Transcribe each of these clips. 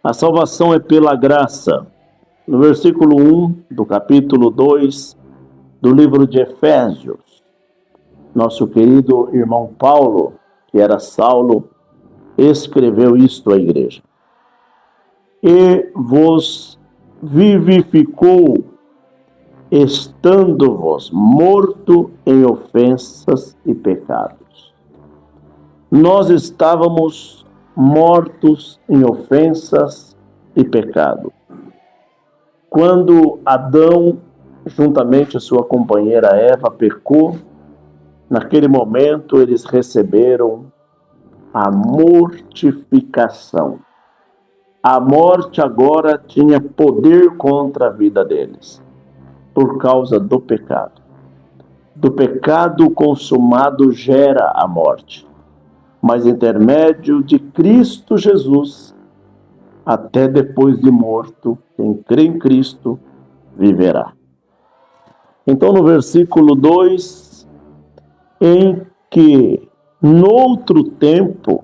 A salvação é pela graça. No versículo 1 do capítulo 2 do livro de Efésios, nosso querido irmão Paulo, que era Saulo, escreveu isto à igreja. E vos vivificou, estando-vos morto em ofensas e pecados. Nós estávamos mortos em ofensas e pecado. Quando Adão, juntamente a sua companheira Eva, pecou, naquele momento eles receberam a mortificação. A morte agora tinha poder contra a vida deles, por causa do pecado. Do pecado consumado gera a morte, mas intermédio de Cristo Jesus, até depois de morto, quem crê em Cristo viverá. Então, no versículo 2, em que noutro tempo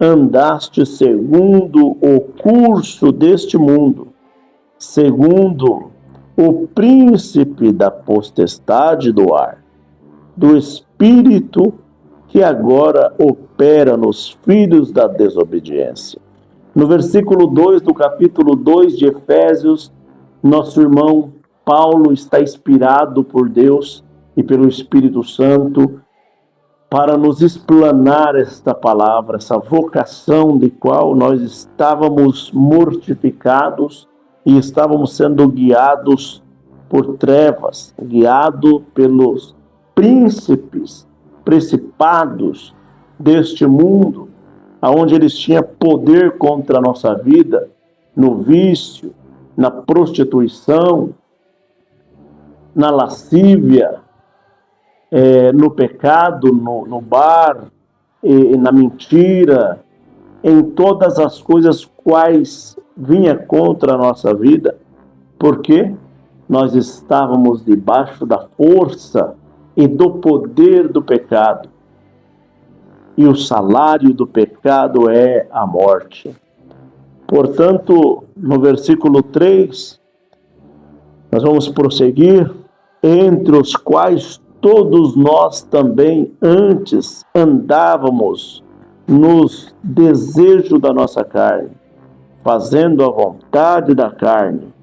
andaste segundo o curso deste mundo, segundo o príncipe da potestade do ar, do espírito que agora opera nos filhos da desobediência. No versículo 2 do capítulo 2 de Efésios, nosso irmão Paulo está inspirado por Deus e pelo Espírito Santo para nos explanar esta palavra, essa vocação de qual nós estávamos mortificados e estávamos sendo guiados por trevas, guiados pelos principados deste mundo, aonde eles tinham poder contra a nossa vida, no vício, na prostituição, na lascívia, no pecado, no bar, na mentira, em todas as coisas quais vinha contra a nossa vida, porque nós estávamos debaixo da força e do poder do pecado. E o salário do pecado é a morte. Portanto, no versículo 3, nós vamos prosseguir, entre os quais todos nós também antes andávamos nos desejos da nossa carne, fazendo a vontade da carne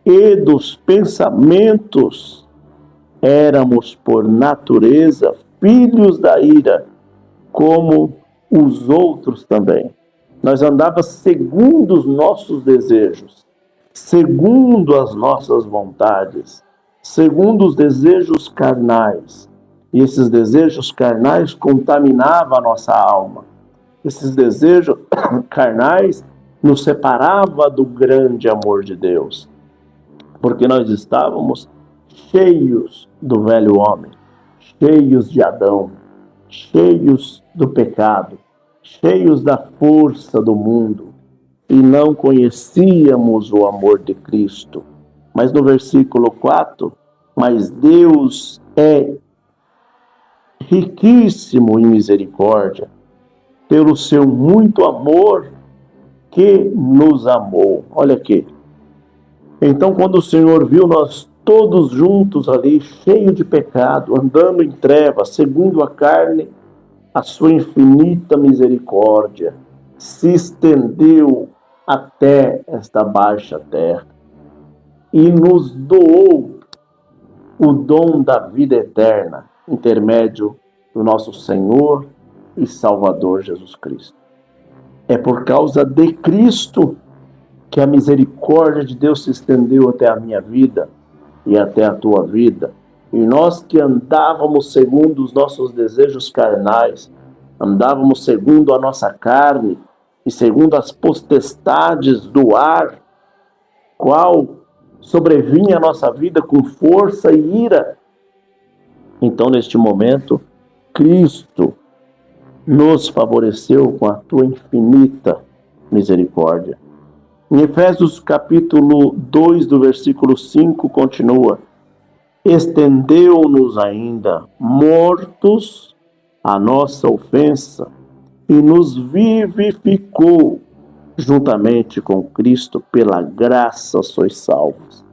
e dos pensamentos, éramos por natureza filhos da ira, como os outros também. Nós andávamos segundo os nossos desejos, segundo as nossas vontades, segundo os desejos carnais. E esses desejos carnais contaminavam a nossa alma. Esses desejos carnais nos separavam do grande amor de Deus, porque nós estávamos cheios do velho homem, cheios de Adão, cheios do pecado, cheios da força do mundo, e não conhecíamos o amor de Cristo. Mas no versículo 4, mas Deus é riquíssimo em misericórdia, pelo seu muito amor que nos amou. Olha aqui. Então, quando o Senhor viu nós todos juntos ali, cheios de pecado, andando em trevas, segundo a carne, a sua infinita misericórdia se estendeu até esta baixa terra e nos doou o dom da vida eterna, intermédio do nosso Senhor e Salvador Jesus Cristo. É por causa de Cristo que a misericórdia de Deus se estendeu até a minha vida e até a tua vida. E nós que andávamos segundo os nossos desejos carnais, andávamos segundo a nossa carne e segundo as potestades do ar, qual sobrevinha a nossa vida com força e ira. Então, neste momento, Cristo nos favoreceu com a tua infinita misericórdia. Em Efésios capítulo 2, do versículo 5, continua: estendeu-nos ainda mortos a nossa ofensa e nos vivificou juntamente com Cristo, pela graça sois salvos.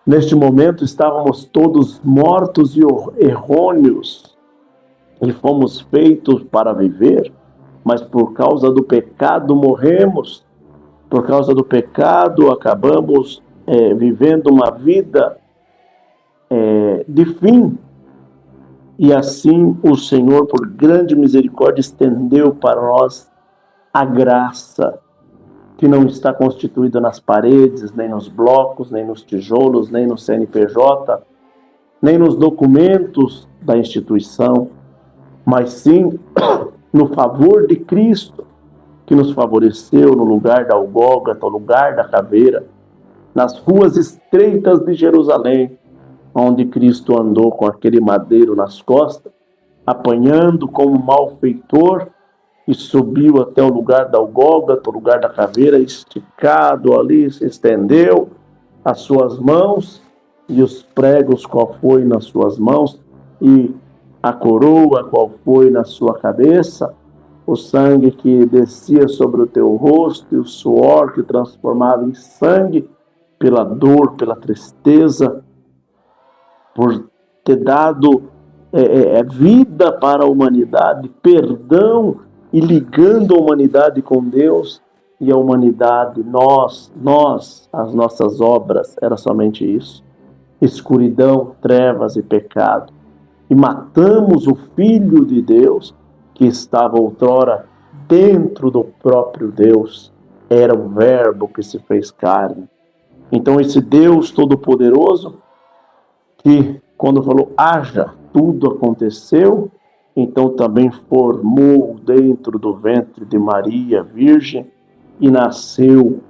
Neste momento estávamos todos mortos e errôneos, e fomos feitos para viver, mas por causa do pecado morremos. Por causa do pecado acabamos vivendo uma vida de fim. E assim o Senhor, por grande misericórdia, estendeu para nós a graça, que não está constituída nas paredes, nem nos blocos, nem nos tijolos, nem no CNPJ, nem nos documentos da instituição, mas sim no favor de Cristo, que nos favoreceu no lugar da Gólgota, no lugar da caveira, nas ruas estreitas de Jerusalém, onde Cristo andou com aquele madeiro nas costas, apanhando como malfeitor, e subiu até o lugar da Gólgota, o lugar da caveira, esticado ali, se estendeu as suas mãos, e os pregos qual foi nas suas mãos, e a coroa qual foi na sua cabeça, o sangue que descia sobre o teu rosto, e o suor que transformava em sangue, pela dor, pela tristeza, por ter dado vida para a humanidade, perdão, e ligando a humanidade com Deus, e a humanidade, nós, as nossas obras, era somente isso: escuridão, trevas e pecado. E matamos o Filho de Deus, que estava outrora dentro do próprio Deus, era o Verbo que se fez carne. Então esse Deus Todo-Poderoso, que quando falou haja, tudo aconteceu, então também formou dentro do ventre de Maria, virgem, e nasceu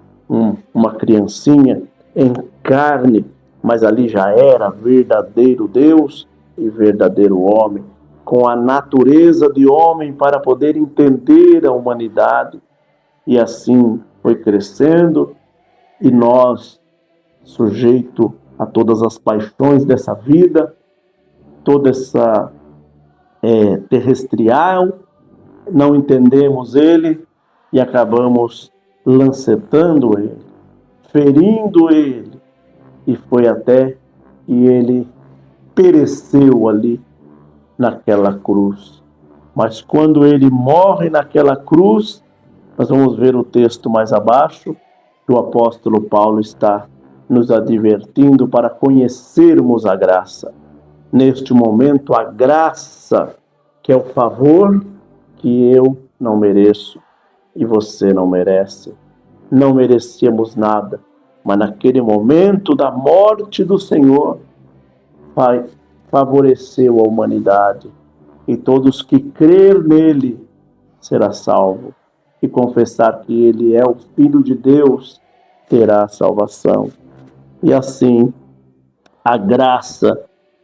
uma criancinha em carne, mas ali já era verdadeiro Deus e verdadeiro homem, com a natureza de homem para poder entender a humanidade. E assim foi crescendo, e nós, sujeito a todas as paixões dessa vida, toda essa terrestrial, não entendemos ele e acabamos lancetando ele, ferindo ele, e foi até que ele pereceu ali naquela cruz. Mas quando ele morre naquela cruz, nós vamos ver o texto mais abaixo, que o apóstolo Paulo está nos advertindo para conhecermos a graça. Neste momento, a graça, que é o favor que eu não mereço e você não merece. Não merecíamos nada, mas naquele momento da morte do Senhor, favoreceu a humanidade, e todos que crer nele será salvo, e confessar que ele é o Filho de Deus terá salvação. E assim a graça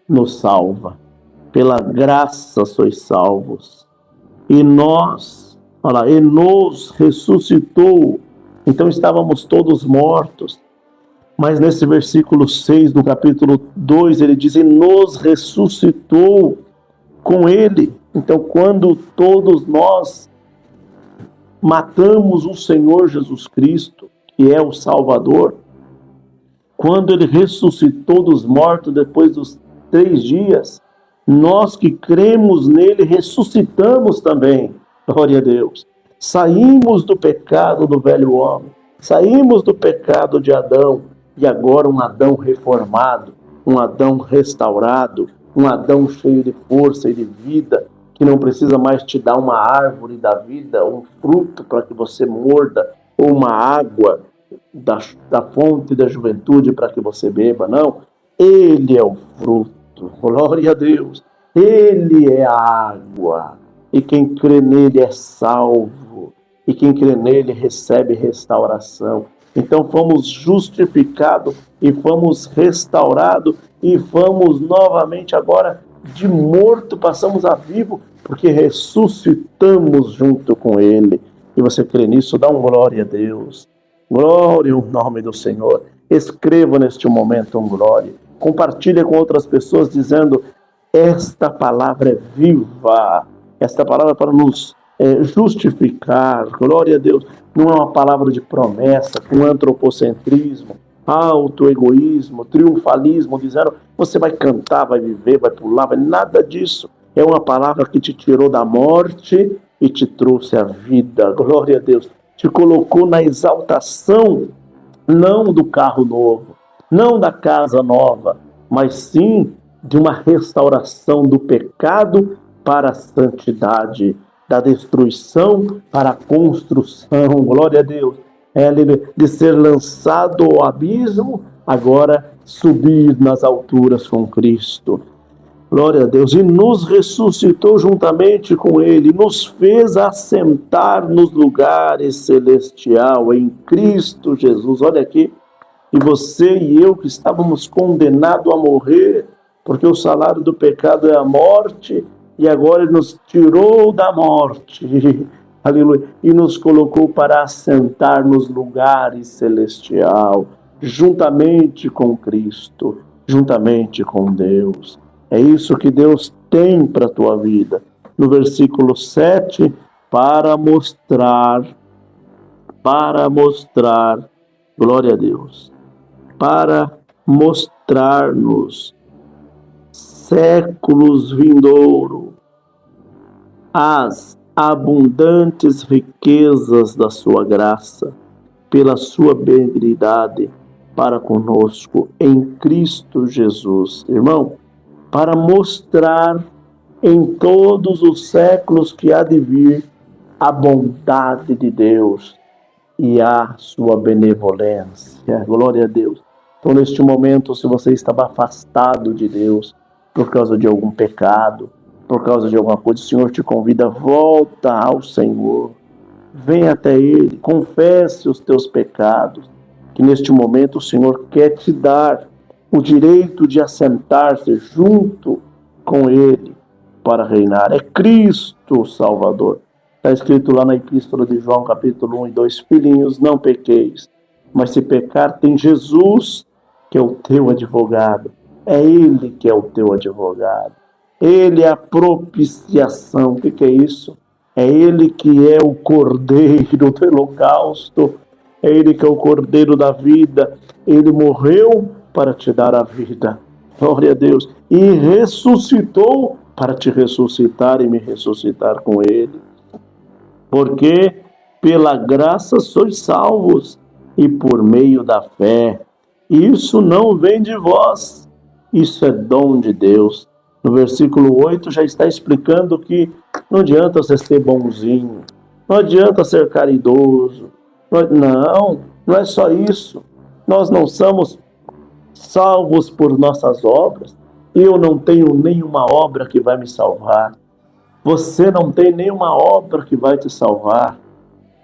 nos salva. Pela graça sois salvos. E nos ressuscitou. Então estávamos todos mortos. Mas nesse versículo 6 do capítulo 2, ele diz: e nos ressuscitou com ele. Então, quando todos nós matamos o Senhor Jesus Cristo, que é o Salvador, quando ele ressuscitou dos mortos depois dos 3 dias, nós que cremos nele ressuscitamos também. Glória a Deus. Saímos do pecado do velho homem, saímos do pecado de Adão, e agora um Adão reformado, um Adão restaurado, um Adão cheio de força e de vida, que não precisa mais te dar uma árvore da vida, um fruto para que você morda, ou uma água da fonte da juventude para que você beba. Não, ele é o fruto, glória a Deus, ele é a água, e quem crê nele é salvo, e quem crê nele recebe restauração. Então fomos justificados e fomos restaurados e fomos novamente agora de morto, passamos a vivo, porque ressuscitamos junto com ele. E você crê nisso? Dá um glória a Deus. Glória ao nome do Senhor. Escreva neste momento um glória. Compartilhe com outras pessoas dizendo: esta palavra é viva. Esta palavra é para nos justificar, glória a Deus, não é uma palavra de promessa, com antropocentrismo, autoegoísmo, triunfalismo, dizendo você vai cantar, vai viver, vai pular, nada disso. É uma palavra que te tirou da morte e te trouxe a vida, glória a Deus. Te colocou na exaltação, não do carro novo, não da casa nova, mas sim de uma restauração do pecado para a santidade, da destruição para a construção, glória a Deus. De ser lançado ao abismo, agora subir nas alturas com Cristo. Glória a Deus. E nos ressuscitou juntamente com Ele, nos fez assentar nos lugares celestiais em Cristo Jesus. Olha aqui. E você e eu que estávamos condenados a morrer, porque o salário do pecado é a morte, e agora Ele nos tirou da morte, aleluia, e nos colocou para assentar nos lugares celestiais, juntamente com Cristo, juntamente com Deus. É isso que Deus tem para a tua vida. No versículo 7, para mostrar, glória a Deus, para mostrar-nos séculos vindouro as abundantes riquezas da sua graça, pela sua benignidade para conosco em Cristo Jesus. Irmão, para mostrar em todos os séculos que há de vir a bondade de Deus e a sua benevolência. Glória a Deus. Então, neste momento, se você estava afastado de Deus por causa de algum pecado, por causa de alguma coisa, o Senhor te convida, volta ao Senhor. Vem até Ele, confesse os teus pecados, que neste momento o Senhor quer te dar o direito de assentar-se junto com Ele para reinar. É Cristo o Salvador. Está escrito lá na Epístola de João, capítulo 1 e 2, filhinhos, não pequeis, mas se pecar, tem Jesus, que é o teu advogado. É Ele que é o teu advogado. Ele é a propiciação. O que é isso? É Ele que é o cordeiro do holocausto. É Ele que é o cordeiro da vida. Ele morreu para te dar a vida. Glória a Deus. E ressuscitou para te ressuscitar e me ressuscitar com Ele. Porque pela graça sois salvos e por meio da fé. Isso não vem de vós. Isso é dom de Deus. No versículo 8 já está explicando que não adianta você ser bonzinho, não adianta ser caridoso. Não é só isso. Nós não somos salvos por nossas obras. Eu não tenho nenhuma obra que vai me salvar. Você não tem nenhuma obra que vai te salvar.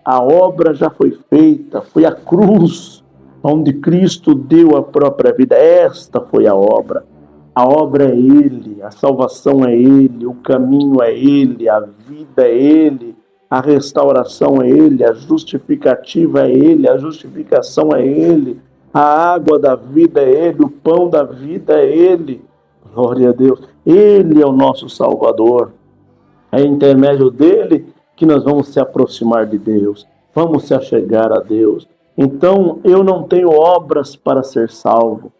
A obra já foi feita, foi a cruz, onde Cristo deu a própria vida. Esta foi a obra. A obra é Ele, a salvação é Ele, o caminho é Ele, a vida é Ele, a restauração é Ele, a justificativa é Ele, a justificação é Ele, a água da vida é Ele, o pão da vida é Ele. Glória a Deus. Ele é o nosso Salvador. É intermédio dele que nós vamos se aproximar de Deus, vamos se achegar a Deus. Então, eu não tenho obras para ser salvo.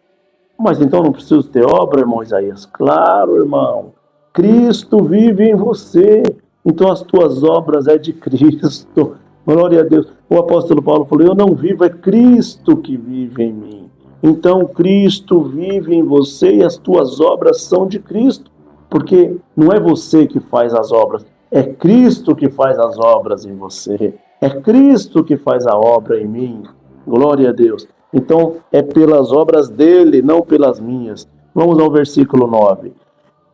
Mas então não preciso ter obra, irmão Isaías? Claro, irmão. Cristo vive em você. Então as tuas obras é de Cristo. Glória a Deus. O apóstolo Paulo falou, eu não vivo, é Cristo que vive em mim. Então Cristo vive em você e as tuas obras são de Cristo. Porque não é você que faz as obras, é Cristo que faz as obras em você. É Cristo que faz a obra em mim. Glória a Deus. Então, é pelas obras dele, não pelas minhas. Vamos ao versículo 9.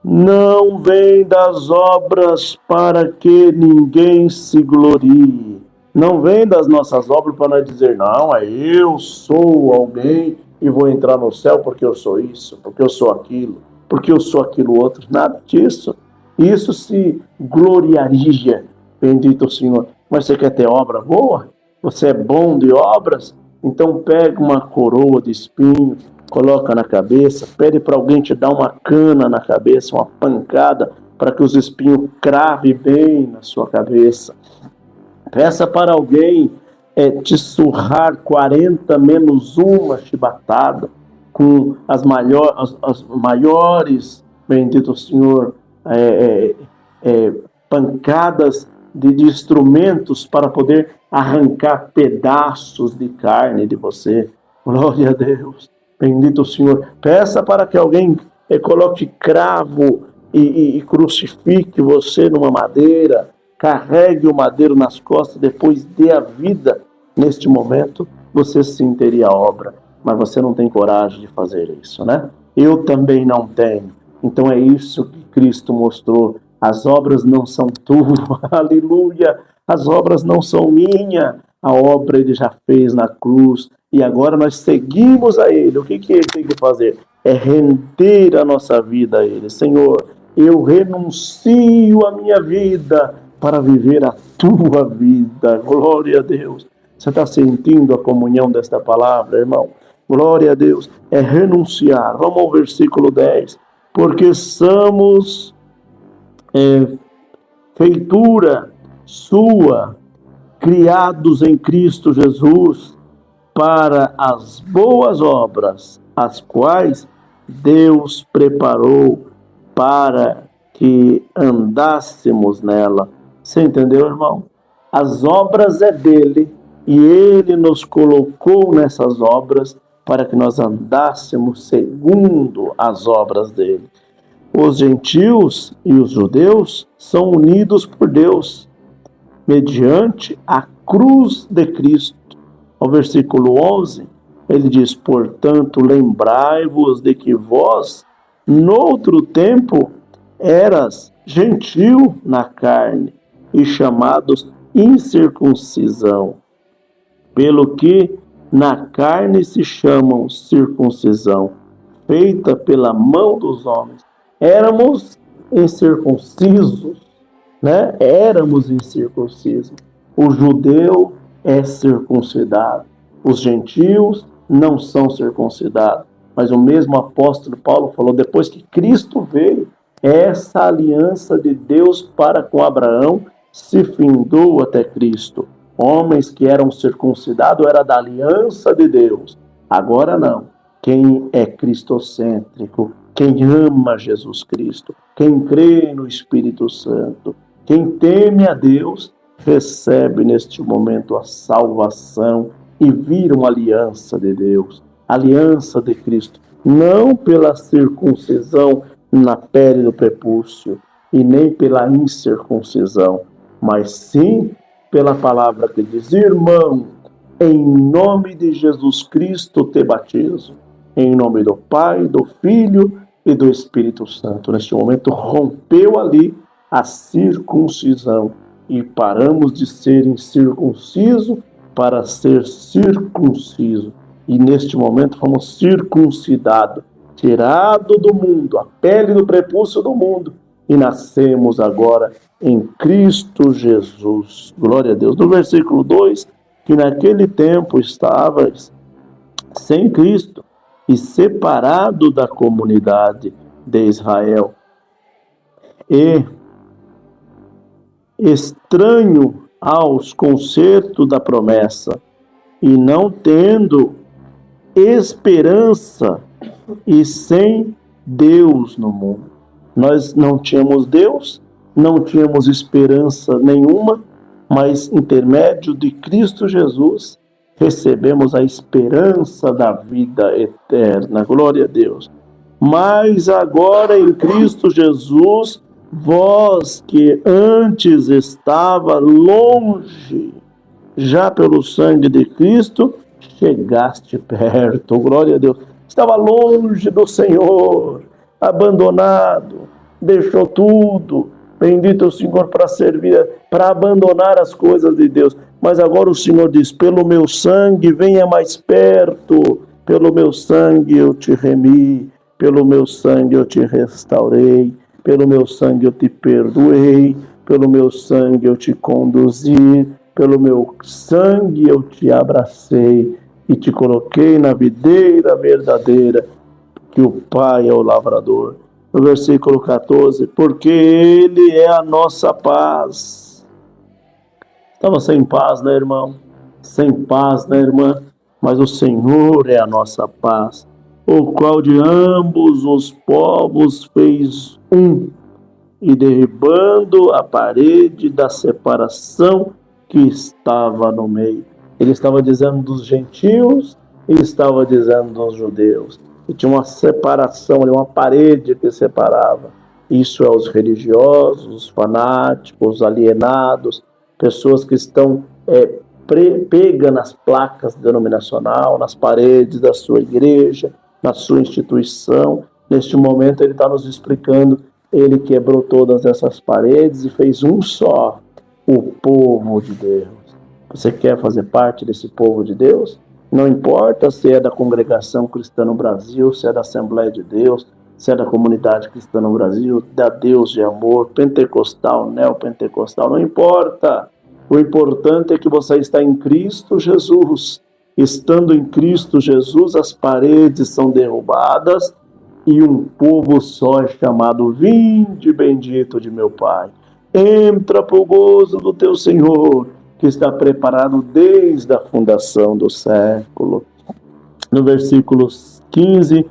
Não vem das obras para que ninguém se glorie. Não vem das nossas obras para nós dizer, não, eu sou alguém e vou entrar no céu porque eu sou isso, porque eu sou aquilo, porque eu sou aquilo outro. Nada disso. Isso se gloriaria, bendito o Senhor. Mas você quer ter obra boa? Você é bom de obras? Então pega uma coroa de espinhos, coloca na cabeça, pede para alguém te dar uma cana na cabeça, uma pancada, para que os espinhos cravem bem na sua cabeça. Peça para alguém te surrar 40 menos uma chibatada, com as maiores, bendito Senhor, pancadas de instrumentos para poder arrancar pedaços de carne de você. Glória a Deus. Bendito Senhor. Peça para que alguém coloque cravo e crucifique você numa madeira, carregue o madeiro nas costas, depois dê a vida. Neste momento, você sim teria obra, mas você não tem coragem de fazer isso, né? Eu também não tenho. Então é isso que Cristo mostrou. As obras não são tuas, aleluia. As obras não são minhas. A obra ele já fez na cruz e agora nós seguimos a ele. O que ele tem que fazer? É render a nossa vida a ele. Senhor, eu renuncio a minha vida para viver a tua vida. Glória a Deus. Você está sentindo a comunhão desta palavra, irmão? Glória a Deus. É renunciar. Vamos ao versículo 10. Porque somos feitura sua, criados em Cristo Jesus, para as boas obras, as quais Deus preparou para que andássemos nela. Você entendeu, irmão? As obras é dele e ele nos colocou nessas obras para que nós andássemos segundo as obras dele. Os gentios e os judeus são unidos por Deus mediante a cruz de Cristo. Ao versículo 11, ele diz: portanto, lembrai-vos de que vós, noutro tempo, eras gentil na carne e chamados incircuncisão, pelo que na carne se chamam circuncisão, feita pela mão dos homens. Éramos incircuncisos, né? Éramos incircuncisos. O judeu é circuncidado. Os gentios não são circuncidados. Mas o mesmo apóstolo Paulo falou, depois que Cristo veio, essa aliança de Deus para com Abraão se findou até Cristo. Homens que eram circuncidados era da aliança de Deus. Agora não. Quem é cristocêntrico, quem ama Jesus Cristo, quem crê no Espírito Santo, quem teme a Deus, recebe neste momento a salvação e vira uma aliança de Deus, aliança de Cristo, não pela circuncisão na pele do prepúcio e nem pela incircuncisão, mas sim pela palavra que diz: irmão, em nome de Jesus Cristo te batizo, em nome do Pai, do Filho e do Espírito Santo. Neste momento rompeu ali a circuncisão e paramos de ser incircunciso para ser circunciso. E neste momento fomos circuncidados, tirado do mundo, a pele do prepúcio do mundo, e nascemos agora em Cristo Jesus. Glória a Deus. No versículo 2, que naquele tempo estavas sem Cristo e separado da comunidade de Israel, e estranho aos concertos da promessa, e não tendo esperança e sem Deus no mundo. Nós não tínhamos Deus, não tínhamos esperança nenhuma, mas intermédio de Cristo Jesus recebemos a esperança da vida eterna. Glória a Deus. Mas agora em Cristo Jesus, vós que antes estava longe, já pelo sangue de Cristo, chegaste perto. Glória a Deus. Estava longe do Senhor, abandonado, deixou tudo. Bendito é o Senhor para servir, para abandonar as coisas de Deus. Mas agora o Senhor diz: pelo meu sangue venha mais perto, pelo meu sangue eu te remi, pelo meu sangue eu te restaurei, pelo meu sangue eu te perdoei, pelo meu sangue eu te conduzi, pelo meu sangue eu te abracei. e te coloquei na videira verdadeira, que o Pai é o lavrador. No versículo 14, porque Ele é a nossa paz. Estava sem paz, né, irmão? Sem paz, né, irmã? Mas o Senhor é a nossa paz, o qual de ambos os povos fez um, e derribando a parede da separação que estava no meio. Ele estava dizendo dos gentios e estava dizendo dos judeus. E tinha uma separação, uma parede que separava. Isso é os religiosos, os fanáticos, os alienados, pessoas que estão pega nas placas denominacional, nas paredes da sua igreja, na sua instituição. Neste momento ele está nos explicando, ele quebrou todas essas paredes e fez um só, o povo de Deus. Você quer fazer parte desse povo de Deus? Não importa se é da congregação cristã no Brasil, se é da Assembleia de Deus, se é da comunidade cristã no Brasil, da Deus de amor, pentecostal, neopentecostal, não importa. O importante é que você está em Cristo Jesus. Estando em Cristo Jesus, as paredes são derrubadas e um povo só é chamado: vinde bendito de meu Pai. Entra para o gozo do teu Senhor, que está preparado desde a fundação do século. No versículo 15,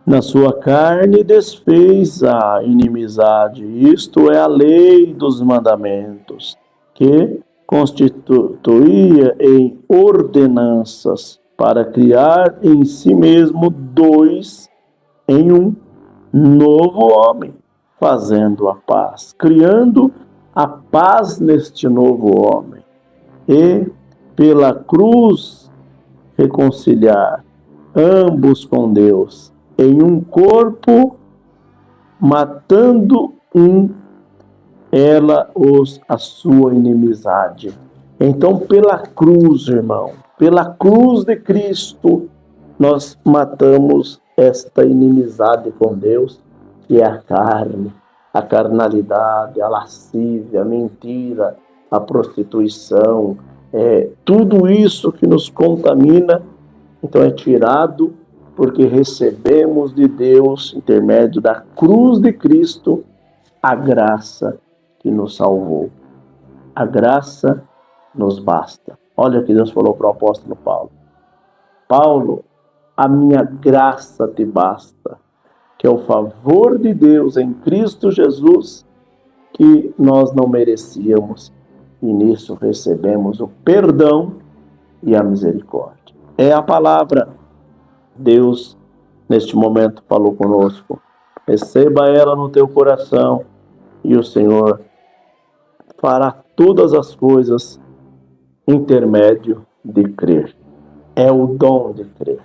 na sua carne desfez a inimizade, isto é a lei dos mandamentos, que constituía em ordenanças para criar em si mesmo dois em um novo homem, fazendo a paz, criando a paz neste novo homem, e pela cruz reconciliar ambos com Deus em um corpo, matando a sua inimizade. Então, pela cruz, irmão, pela cruz de Cristo, nós matamos esta inimizade com Deus, que é a carne, a carnalidade, a lascívia, a mentira, a prostituição, tudo isso que nos contamina, então é tirado, porque recebemos de Deus, intermédio da cruz de Cristo, a graça que nos salvou. A graça nos basta. Olha o que Deus falou para o apóstolo Paulo. Paulo, a minha graça te basta, que é o favor de Deus em Cristo Jesus, que nós não merecíamos, e nisso recebemos o perdão e a misericórdia. É a palavra. Deus, neste momento, falou conosco. Receba ela no teu coração e o Senhor fará todas as coisas intermédio de crer. É o dom de crer.